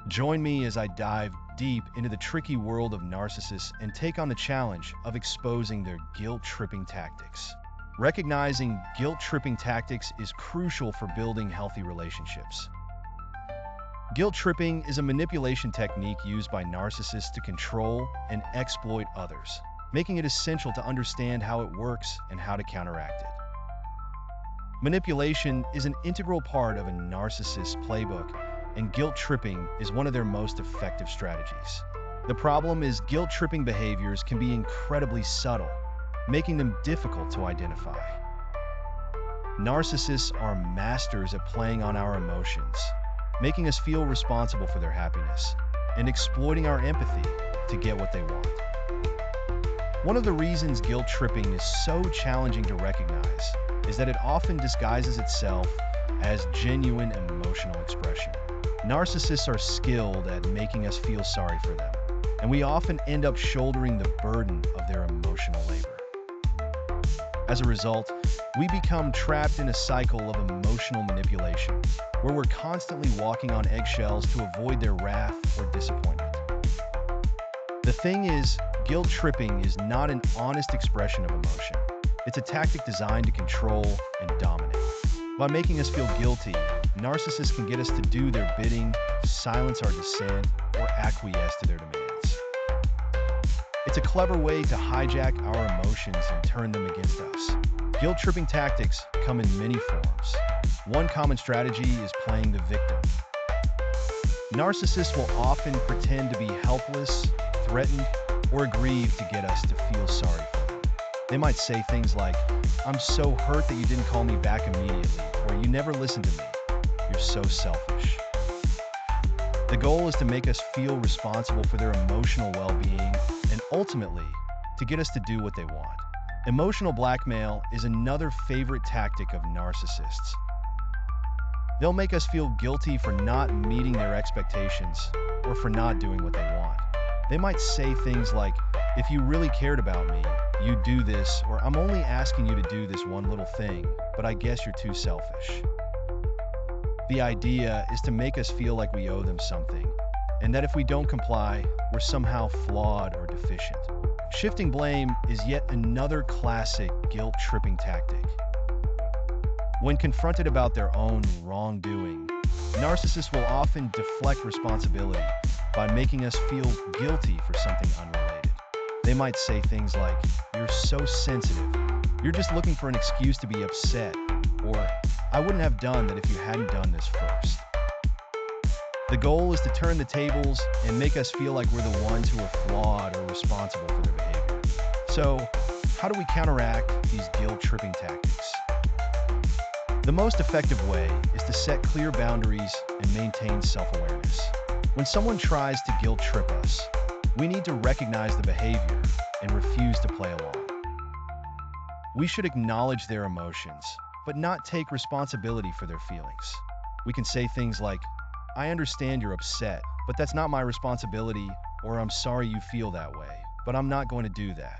Join me as I dive deep into the tricky world of narcissists and take on the challenge of exposing their guilt-tripping tactics. Recognizing guilt-tripping tactics is crucial for building healthy relationships. Guilt-tripping is a manipulation technique used by narcissists to control and exploit others, making it essential to understand how it works and how to counteract it. Manipulation is an integral part of a narcissist's playbook, and guilt-tripping is one of their most effective strategies. The problem is guilt-tripping behaviors can be incredibly subtle, making them difficult to identify. Narcissists are masters at playing on our emotions, making us feel responsible for their happiness, and exploiting our empathy to get what they want. One of the reasons guilt-tripping is so challenging to recognize is that it often disguises itself as genuine emotional expression. Narcissists are skilled at making us feel sorry for them, and we often end up shouldering the burden of their emotional labor. As a result, we become trapped in a cycle of emotional manipulation, where we're constantly walking on eggshells to avoid their wrath or disappointment. The thing is, guilt-tripping is not an honest expression of emotion. It's a tactic designed to control and dominate. By making us feel guilty, narcissists can get us to do their bidding, silence our dissent, or acquiesce to their demands. It's a clever way to hijack our emotions and turn them against us. Guilt-tripping tactics come in many forms. One common strategy is playing the victim. Narcissists will often pretend to be helpless, threatened, or aggrieved to get us to feel sorry for them. They might say things like, "I'm so hurt that you didn't call me back immediately," or "You never listened to me. You're so selfish." The goal is to make us feel responsible for their emotional well-being and ultimately to get us to do what they want. Emotional blackmail is another favorite tactic of narcissists. They'll make us feel guilty for not meeting their expectations or for not doing what they want. They might say things like, "If you really cared about me, you'd do this," or "I'm only asking you to do this one little thing, but I guess you're too selfish." The idea is to make us feel like we owe them something, and that if we don't comply, we're somehow flawed or deficient. Shifting blame is yet another classic guilt-tripping tactic. When confronted about their own wrongdoing, narcissists will often deflect responsibility by making us feel guilty for something unrelated. They might say things like, "You're so sensitive. You're just looking for an excuse to be upset," or "I wouldn't have done that if you hadn't done this first." The goal is to turn the tables and make us feel like we're the ones who are flawed or responsible for their behavior. So, how do we counteract these guilt-tripping tactics? The most effective way is to set clear boundaries and maintain self-awareness. When someone tries to guilt-trip us, we need to recognize the behavior and refuse to play along. We should acknowledge their emotions, but not take responsibility for their feelings. We can say things like, "I understand you're upset, but that's not my responsibility," or "I'm sorry you feel that way, but I'm not going to do that."